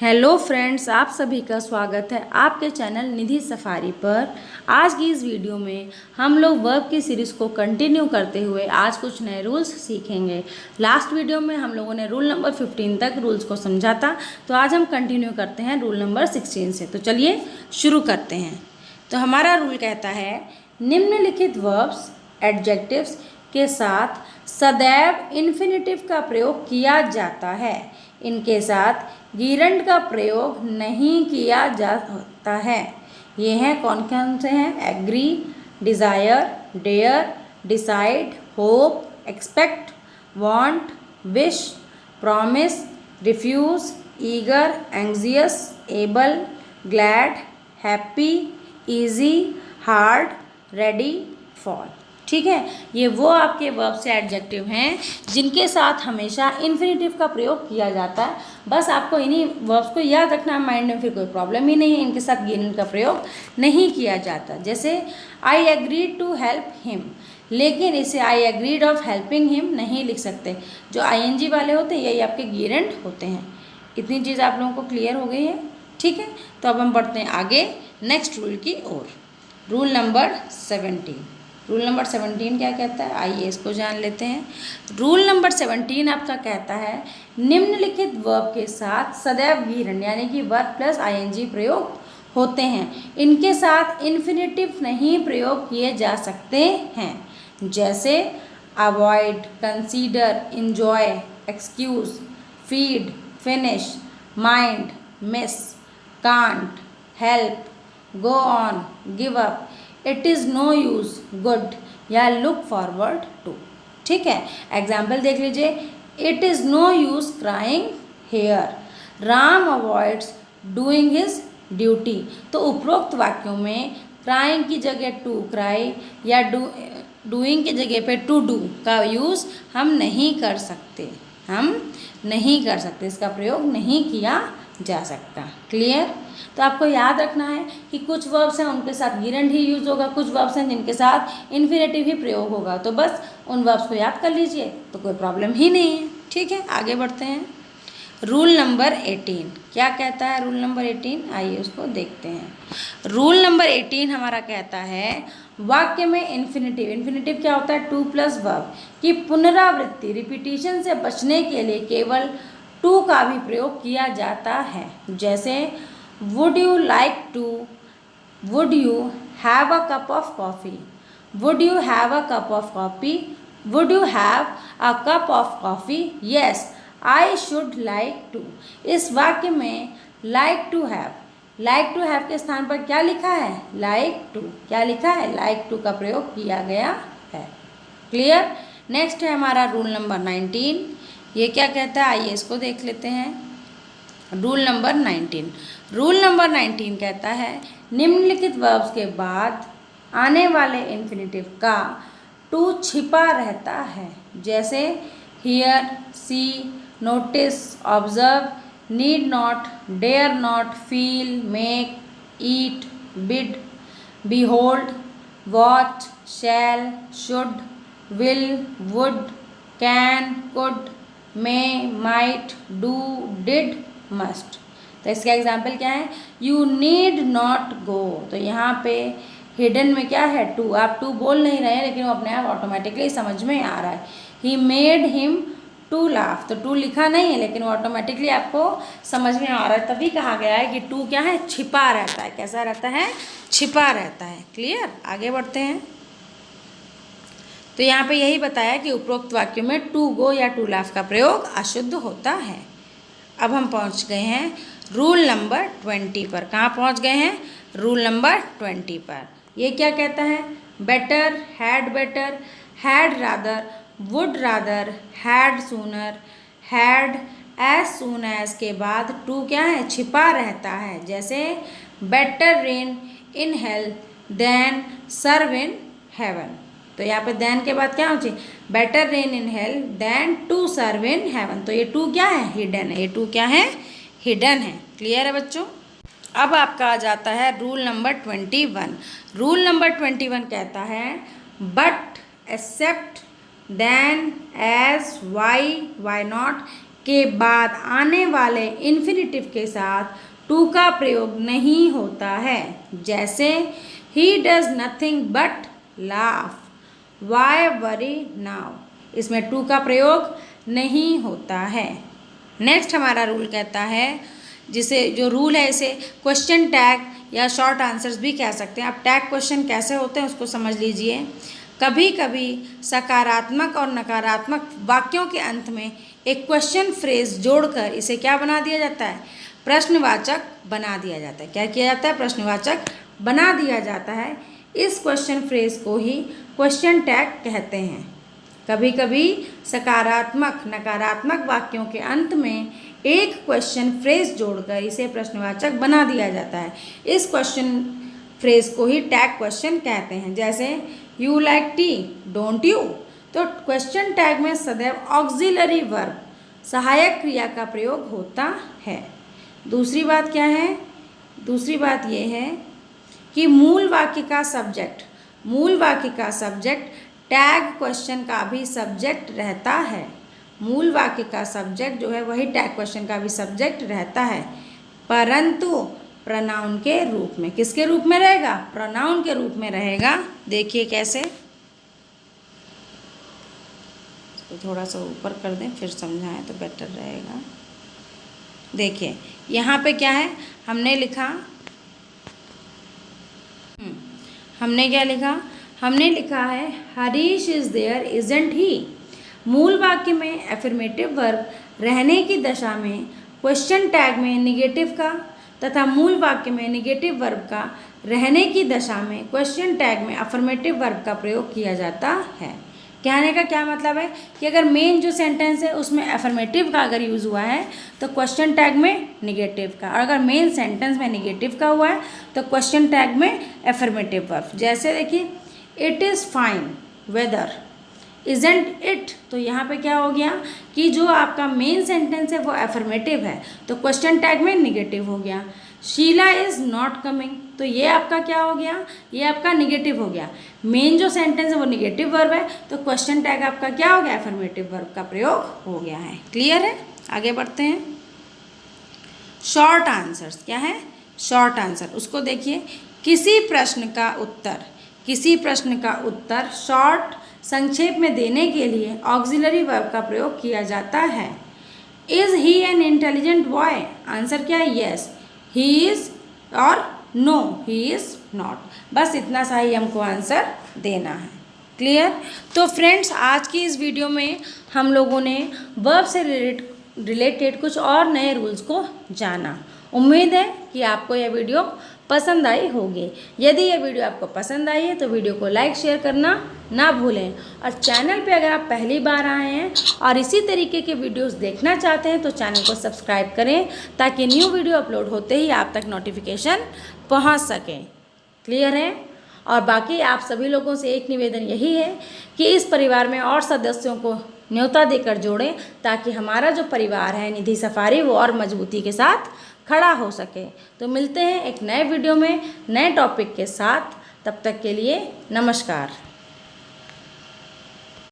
Hello friends, आप सभी का स्वागत है आपके चैनल निधि सफारी पर। आज की इस वीडियो में हम लोग वर्ब की सीरीज़ को कंटिन्यू करते हुए आज कुछ नए रूल्स सीखेंगे। लास्ट वीडियो में हम लोगों ने रूल नंबर 15 तक रूल्स को समझा था, तो आज हम कंटिन्यू करते हैं रूल नंबर 16 से। तो चलिए शुरू करते हैं। तो हमारा रूल कहता है, निम्नलिखित वर्ब्स एडजेक्टिव्स के साथ सदैव इन्फिनेटिव का प्रयोग किया जाता है। इनके साथ गिरंड का प्रयोग नहीं किया जाता है। ये हैं कौन कौन से हैं? Agree, desire, dare, decide, hope, expect, want, wish, promise, refuse, eager, anxious, able, glad, happy, easy, hard, ready, fail. ठीक है, ये वो आपके वर्ब से एडजेक्टिव हैं जिनके साथ हमेशा इन्फिनेटिव का प्रयोग किया जाता है। बस आपको इन्हीं वर्ब्स को याद रखना है माइंड में, फिर कोई प्रॉब्लम ही नहीं है। इनके साथ गिरंड का प्रयोग नहीं किया जाता। जैसे I agreed to help him, लेकिन इसे I agreed of helping him नहीं लिख सकते। जो आईएनजी वाले होते हैं यही आपके गिरंड होते हैं। इतनी चीज़ आप लोगों को क्लियर हो गई है? ठीक है, तो अब हम बढ़ते हैं आगे नेक्स्ट रूल की ओर। Rule number 17। रूल नंबर 17 क्या कहता है, आइए इसको जान लेते हैं। रूल नंबर 17 आपका कहता है, निम्नलिखित वर्ब के साथ सदैव गिरंड यानी कि वर्ब प्लस आईएनजी प्रयोग होते हैं। इनके साथ इन्फिनेटिव नहीं प्रयोग किए जा सकते हैं। जैसे avoid, consider, enjoy, excuse, feed, finish, mind, miss, can't, help, go on, give up, it is no use, good या लुक फॉरवर्ड टू। ठीक है, एग्जाम्पल देख लीजिए। It is no use crying here, Ram avoids doing his duty. तो उपरोक्त वाक्यों में crying की जगह टू क्राई या डूइंग की जगह पे टू डू का यूज़ हम नहीं कर सकते। इसका प्रयोग नहीं किया जा सकता। क्लियर? तो आपको याद रखना है कि कुछ वर्ब्स हैं उनके साथ गिरंड ही यूज होगा, कुछ वर्ब्स हैं जिनके साथ इन्फिनेटिव ही प्रयोग होगा। तो बस उन वर्ब्स को याद कर लीजिए तो कोई प्रॉब्लम ही नहीं है। ठीक है, आगे बढ़ते हैं। रूल नंबर 18 क्या कहता है? रूल नंबर 18 आइए उसको देखते हैं। रूल नंबर 18 हमारा कहता है, वाक्य में इन्फिनेटिव क्या होता है? टू प्लस वर्ब की पुनरावृत्ति रिपीटिशन से बचने के लिए केवल टू का भी प्रयोग किया जाता है। जैसे would you like to, would you have a cup of coffee, would you have a cup of coffee, would you have a cup of coffee, yes I should like to. इस वाक्य में लाइक टू हैव के स्थान पर क्या लिखा है? Like to. क्या लिखा है? लाइक टू का प्रयोग किया गया है। क्लियर? नेक्स्ट है हमारा रूल नंबर 19। ये क्या कहता है? आइए इसको देख लेते हैं। रूल नंबर 19 कहता है, निम्नलिखित वर्ब्स के बाद आने वाले इन्फिनेटिव का टू छिपा रहता है। जैसे hear, see, notice, observe, need not, dare not, feel, make, eat, bid, behold, watch, shall, should, will, would, can, could, may, might, do, did, must. तो इसका एग्जाम्पल क्या है? You need not go. तो यहाँ पे हिडन में क्या है? टू। आप टू बोल नहीं रहे हैं लेकिन वो अपने आप ऑटोमेटिकली समझ में आ रहा है। He made him to laugh, तो टू लिखा नहीं है लेकिन वो ऑटोमेटिकली आपको समझ में आ रहा है। तभी कहा गया है कि टू क्या है? छिपा रहता है। कैसा रहता है? छिपा रहता है। क्लियर? आगे बढ़ते हैं। तो यहाँ पे यही बताया कि उपरोक्त वाक्यों में टू गो या टू लाफ का प्रयोग अशुद्ध होता है। अब हम पहुँच गए हैं रूल नंबर 20 पर। कहाँ पहुँच गए हैं? रूल नंबर 20 पर। ये क्या कहता है? Better, had rather, would rather, had sooner, had as soon as के बाद टू क्या है? छिपा रहता है। जैसे better reign in hell than serve in heaven. तो यहाँ पे देन के बाद क्या हो चाहिए? Better reign in hell than to serve in heaven. तो ये टू क्या है? हिडन है। ये टू क्या है? हिडन है। क्लियर है बच्चों? अब आपका आ जाता है रूल नंबर 21। रूल नंबर 21 कहता है, but, except, than, as, why not के बाद आने वाले इन्फिनेटिव के साथ टू का प्रयोग नहीं होता है। जैसे he does nothing but laugh, why worry now, इसमें टू का प्रयोग नहीं होता है। नेक्स्ट हमारा रूल कहता है, जिसे जो रूल है इसे क्वेश्चन टैग या शॉर्ट आंसर्स भी कह सकते हैं। अब टैग क्वेश्चन कैसे होते हैं उसको समझ लीजिए। कभी कभी सकारात्मक और नकारात्मक वाक्यों के अंत में एक क्वेश्चन फ्रेज जोड़कर इसे क्या बना दिया जाता है, प्रश्नवाचक बना दिया जाता है। क्या किया जाता है, प्रश्नवाचक बना दिया जाता है। इस क्वेश्चन फ्रेज को ही क्वेश्चन टैग कहते हैं। कभी कभी सकारात्मक नकारात्मक वाक्यों के अंत में एक क्वेश्चन फ्रेज जोड़कर इसे प्रश्नवाचक बना दिया जाता है। इस क्वेश्चन फ्रेज को ही टैग क्वेश्चन कहते हैं। जैसे you like T, don't you, तो क्वेश्चन टैग में सदैव ऑक्सिलरी वर्ब, सहायक क्रिया का प्रयोग होता है। दूसरी बात क्या है, दूसरी बात यह है कि मूल वाक्य का सब्जेक्ट, मूल वाक्य का सब्जेक्ट टैग क्वेश्चन का भी सब्जेक्ट रहता है। मूल वाक्य का सब्जेक्ट जो है वही टैग क्वेश्चन का भी सब्जेक्ट रहता है, परंतु प्रोनाउन के रूप में। किसके रूप में रहेगा, प्रोनाउन के रूप में रहेगा। देखिए कैसे, इसको थोड़ा सा ऊपर कर दें फिर समझाएं तो बेटर रहेगा। देखिए यहाँ पे क्या है, हमने लिखा, हमने क्या लिखा, हमने लिखा है Harish is there isn't he. मूल वाक्य में एफर्मेटिव वर्ब रहने की दशा में क्वेश्चन टैग में निगेटिव का तथा मूल वाक्य में निगेटिव वर्ब का रहने की दशा में क्वेश्चन टैग में अफर्मेटिव वर्ब का प्रयोग किया जाता है। कहने का क्या मतलब है कि अगर मेन जो सेंटेंस है उसमें एफर्मेटिव का अगर यूज़ हुआ है तो क्वेश्चन टैग में निगेटिव का, और अगर मेन सेंटेंस में निगेटिव का हुआ है तो क्वेश्चन टैग में एफर्मेटिव वर्ब। जैसे देखिए it is fine weather, isn't it, तो यहाँ पे क्या हो गया कि जो आपका मेन सेंटेंस है वो एफर्मेटिव है तो क्वेश्चन टैग में निगेटिव हो गया। शीला इज़ नॉट कमिंग, तो ये आपका क्या हो गया, ये आपका निगेटिव हो गया। मेन जो सेंटेंस है वो निगेटिव वर्ब है तो क्वेश्चन टैग आपका क्या हो गया, एफर्मेटिव वर्ब का प्रयोग हो गया है। क्लियर है, आगे बढ़ते हैं। शॉर्ट आंसर्स क्या है, शॉर्ट आंसर, उसको देखिए, किसी प्रश्न का उत्तर, किसी प्रश्न का उत्तर शॉर्ट संक्षेप में देने के लिए ऑक्सिलरी वर्ब का प्रयोग किया जाता है। Is he an intelligent boy, answer क्या है, यस, ही इज़, और नो ही इज़ नॉट। बस इतना सा ही हमको आंसर देना है। क्लियर। तो फ्रेंड्स आज की इस वीडियो में हम लोगों ने वर्ब से रिलेटेड कुछ और नए रूल्स को जाना। उम्मीद है कि आपको यह वीडियो पसंद आई होगी। यदि यह वीडियो आपको पसंद आई है तो वीडियो को लाइक शेयर करना ना भूलें, और चैनल पे अगर आप पहली बार आए हैं और इसी तरीके के वीडियोस देखना चाहते हैं तो चैनल को सब्सक्राइब करें ताकि न्यू वीडियो अपलोड होते ही आप तक नोटिफिकेशन पहुंच सके। क्लियर है। और बाकी आप सभी लोगों से एक निवेदन यही है कि इस परिवार में और सदस्यों को न्योता देकर जोड़ें ताकि हमारा जो परिवार है निधि सफारी वो और मजबूती के साथ खड़ा हो सके। तो मिलते हैं एक नए वीडियो में नए टॉपिक के साथ, तब तक के लिए नमस्कार।